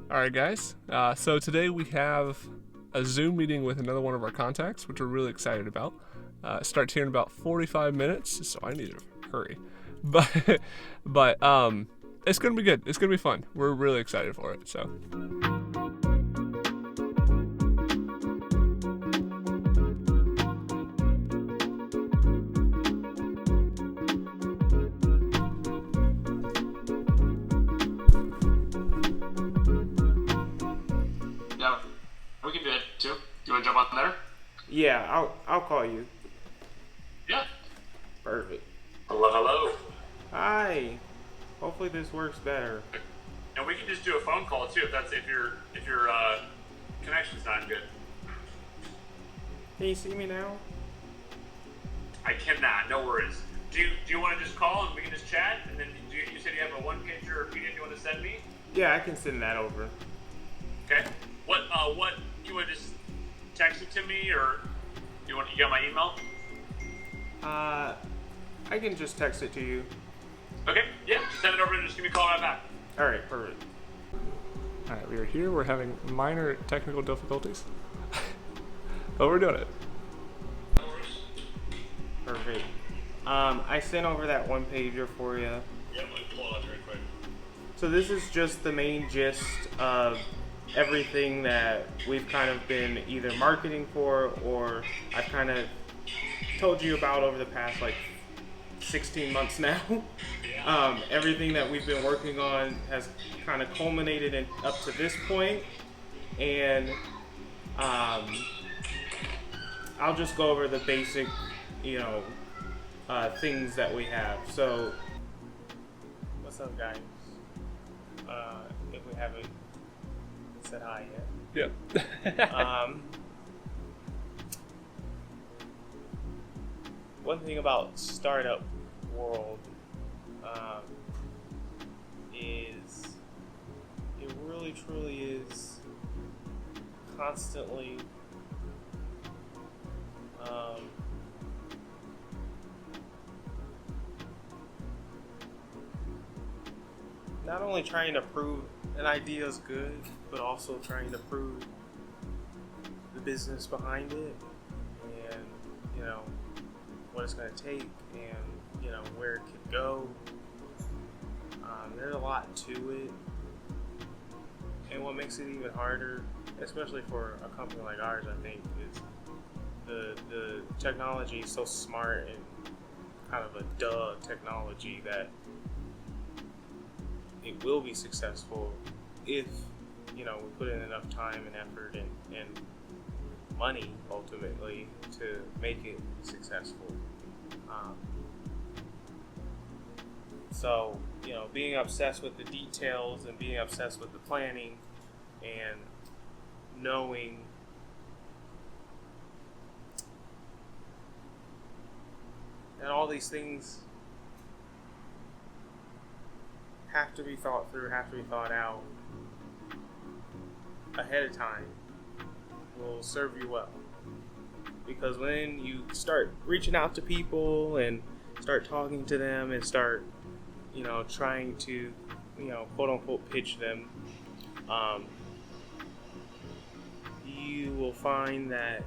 All right, guys. So today we have a Zoom meeting with another one of our contacts, which we're really excited about. Starts here in about 45 minutes, so I need to hurry. But it's gonna be good. It's gonna be fun. We're really excited for it. So. Yeah, we can do it too. You want to jump on there? Yeah, I'll call you. Yeah. Perfect. Hello, hello. Hi. Hopefully this works better. And we can just do a phone call too if your connection's not good. Can you see me now? I cannot. No worries. Do you want to just call and we can just chat? And then you said you have a one pager or PDF you want to send me? Yeah, I can send that over. Okay. What you want to just text it to me or you got my email? I can just text it to you. Okay. Yeah. Send it over and just give me a call right back. All right, perfect. All right, we are here. We're having minor technical difficulties, but we're doing it. Perfect. I sent over that one pager for you. Yeah, I'm gonna pull it out very quick. So this is just the main gist of everything that we've kind of been either marketing for or I've kind of told you about over the past like 16 months now. Everything that we've been working on has kind of culminated up to this point, and I'll just go over the basic, things that we have. So, what's up, guys? If we haven't said hi yet. Yeah. One thing about startup world is it really truly is constantly not only trying to prove an idea is good, but also trying to prove the business behind it and what it's going to take and where it could go. There's a lot to it, and what makes it even harder, especially for a company like ours, I think, is the technology is so smart and kind of a technology that it will be successful if we put in enough time and effort and money ultimately to make it successful. So being obsessed with the details and being obsessed with the planning and knowing that all these things have to be thought through, have to be thought out ahead of time will serve you well. Because when you start reaching out to people and start talking to them and start, trying to, quote unquote, pitch them, you will find that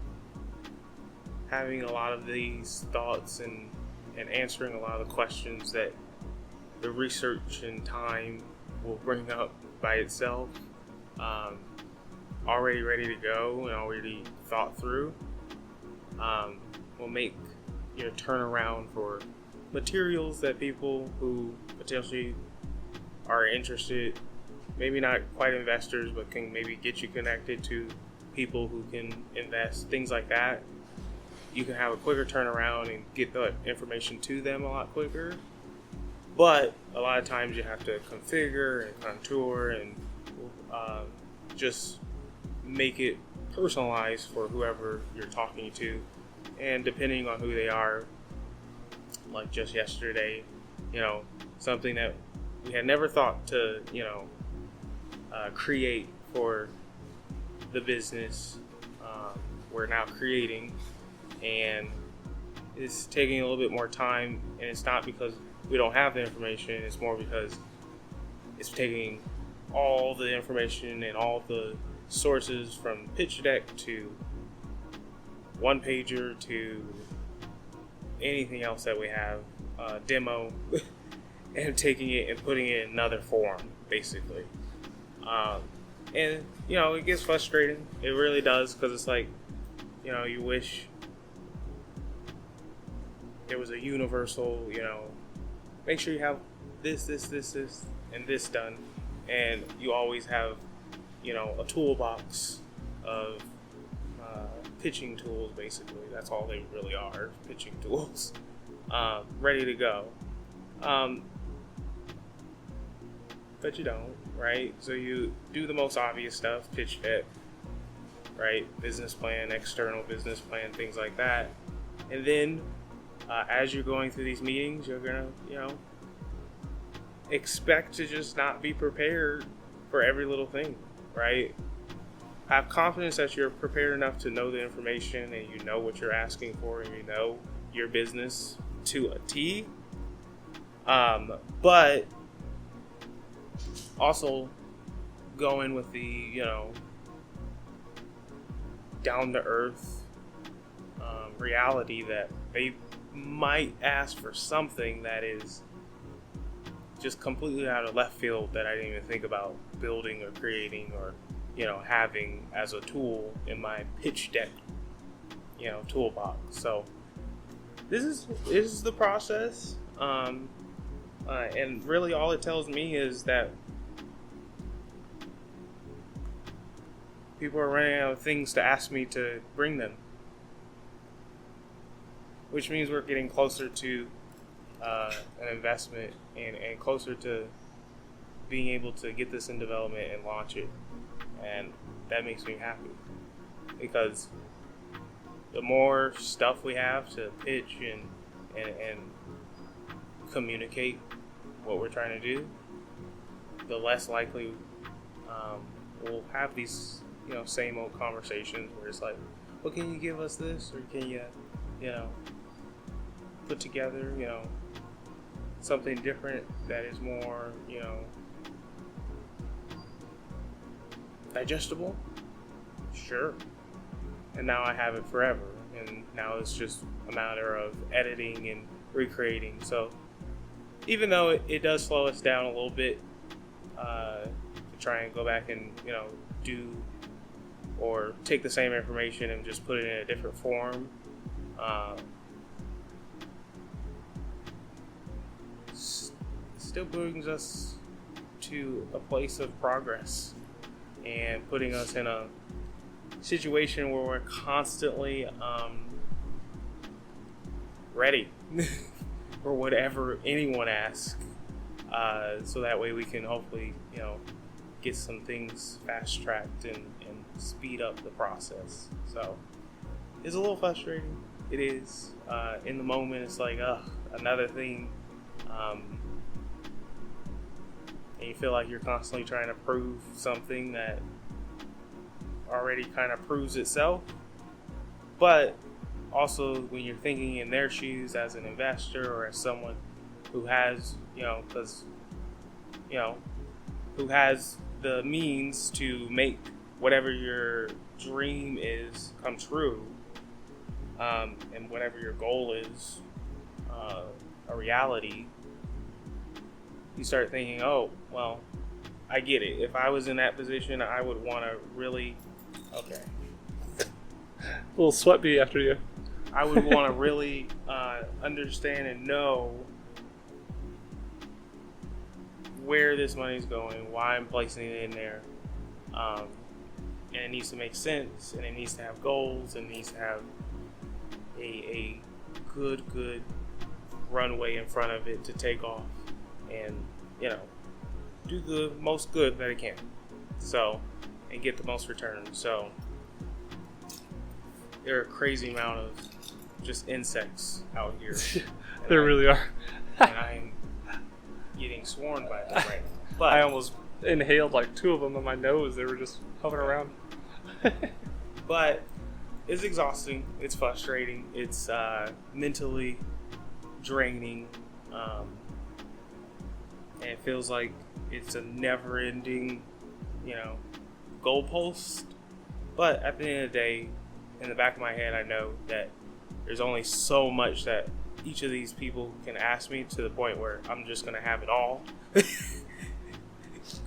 having a lot of these thoughts and answering a lot of the questions that the research and time will bring up by itself, already ready to go and already thought through, will make your turnaround for materials that people who potentially are interested, maybe not quite investors, but can maybe get you connected to people who can invest, things like that. You can have a quicker turnaround and get the information to them a lot quicker. But a lot of times you have to configure and contour and just make it personalized for whoever you're talking to. And depending on who they are, like just yesterday, something that we had never thought to, create for the business, we're now creating, and it's taking a little bit more time, and it's not because we don't have the information, it's more because it's taking all the information and all the sources from pitch deck to one pager to anything else that we have, demo, and taking it and putting it in another form, basically. And it gets frustrating. It really does, because it's like, you wish there was a universal, make sure you have this, and this done, and you always have, a toolbox of pitching tools. Basically, that's all they really are, pitching tools, ready to go. But you don't, right? So you do the most obvious stuff, pitch deck, right? Business plan, external business plan, things like that. And then as you're going through these meetings, you're gonna, expect to just not be prepared for every little thing, right? Have confidence that you're prepared enough to know the information and you know what you're asking for and you know your business to a T. But also go in with the, down to earth reality that they might ask for something that is just completely out of left field that I didn't even think about building or creating or, having as a tool in my pitch deck, toolbox. So this is the process. And really all it tells me is that people are running out of things to ask me to bring them, which means we're getting closer to an investment and closer to being able to get this in development and launch it. And that makes me happy, because the more stuff we have to pitch and communicate what we're trying to do, the less likely we'll have these same old conversations where it's like, well, can you give us this, or can you put together something different that is more digestible? Sure. And now I have it forever, and now it's just a matter of editing and recreating. So even though it does slow us down a little bit to try and go back and do or take the same information and just put it in a different form, still brings us to a place of progress and putting us in a situation where we're constantly ready for whatever anyone asks, so that way we can hopefully get some things fast tracked and speed up the process. So it's a little frustrating. It is. In the moment, it's like another thing, and you feel like you're constantly trying to prove something that already kind of proves itself. But also, when you're thinking in their shoes as an investor or as someone who has, who has the means to make whatever your dream is come true, and whatever your goal is a reality, you start thinking, oh, well, I get it. If I was in that position, I would want to really, okay. A little sweat bee after you. I would want to really understand and know where this money's going, why I'm placing it in there. And it needs to make sense, and it needs to have goals, and it needs to have a good runway in front of it to take off and, do the most good that it can. So, and get the most return. So, there are a crazy amount of just insects out here. There really are. And I'm getting swarmed by them right now. But I almost inhaled like 2 of them in my nose. They were just hovering around. But it's exhausting. It's frustrating. It's mentally draining. and it feels like it's a never-ending, goalpost. But at the end of the day, in the back of my head, I know that there's only so much that each of these people can ask me, to the point where I'm just gonna have it all.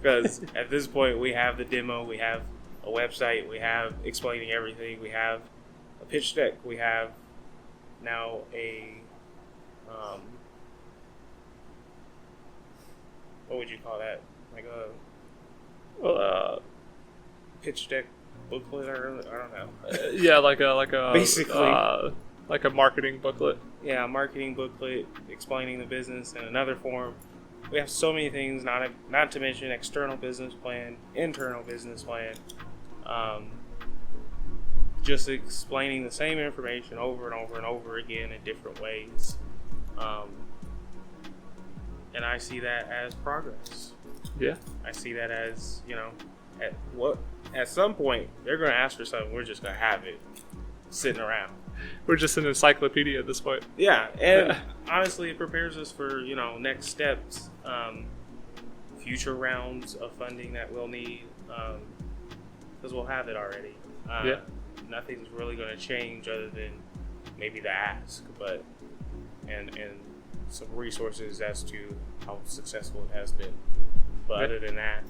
Because at this point, we have the demo, we have a website, we have explaining everything, we have a pitch deck, we have now a what would you call that? Like a pitch deck booklet, or I don't know. Yeah, like a Basically. like a marketing booklet. Yeah, a marketing booklet explaining the business in another form. We have so many things, not to mention external business plan, internal business plan. Just explaining the same information over and over and over again in different ways. And I see that as progress. Yeah. I see that as, at some point they're going to ask for something. We're just going to have it sitting around. We're just an encyclopedia at this point. Yeah, and honestly, it prepares us for, next steps, future rounds of funding that we'll need, because we'll have it already. Yeah. Nothing's really going to change other than maybe the ask, but and some resources as to how successful it has been. But Yeah. other than that,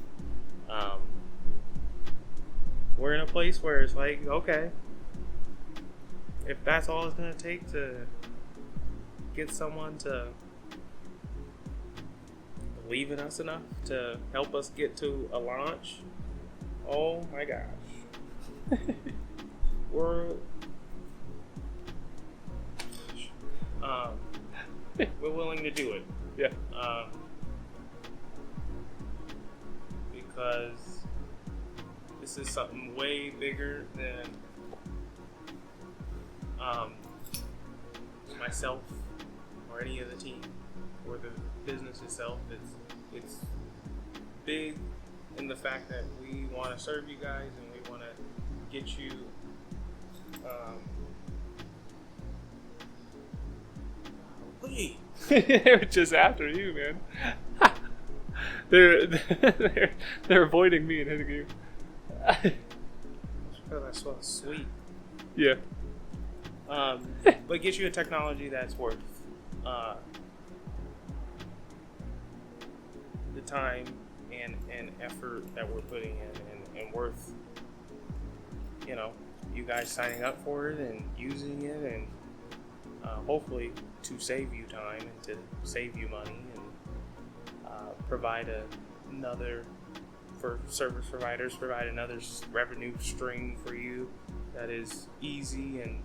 we're in a place where it's like, okay, if that's all it's going to take to get someone to believe in us enough to help us get to a launch, oh my gosh. We're willing to do it. Yeah. Because this is something way bigger than myself or any of the team or the business itself. It's big in the fact that we want to serve you guys and we want to get you They're just after you, man. they're avoiding me and hitting you. because I smell sweet. Yeah. But get you a technology that's worth the time and effort that we're putting in, and worth, you guys signing up for it and using it, and hopefully to save you time and to save you money, and provide another, for service providers, provide another revenue stream for you that is easy and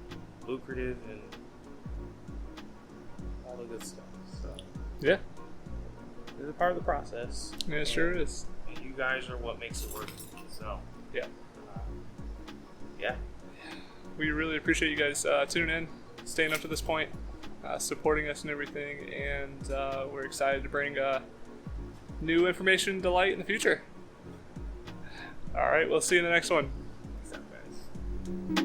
lucrative and all the good stuff. So Yeah. it's a part of the process. Yeah, it sure is. And you guys are what makes it work. So Yeah. yeah. We really appreciate you guys tuning in, staying up to this point, supporting us and everything, and we're excited to bring new information to light in the future. All right, we'll see you in the next one. What's up, guys?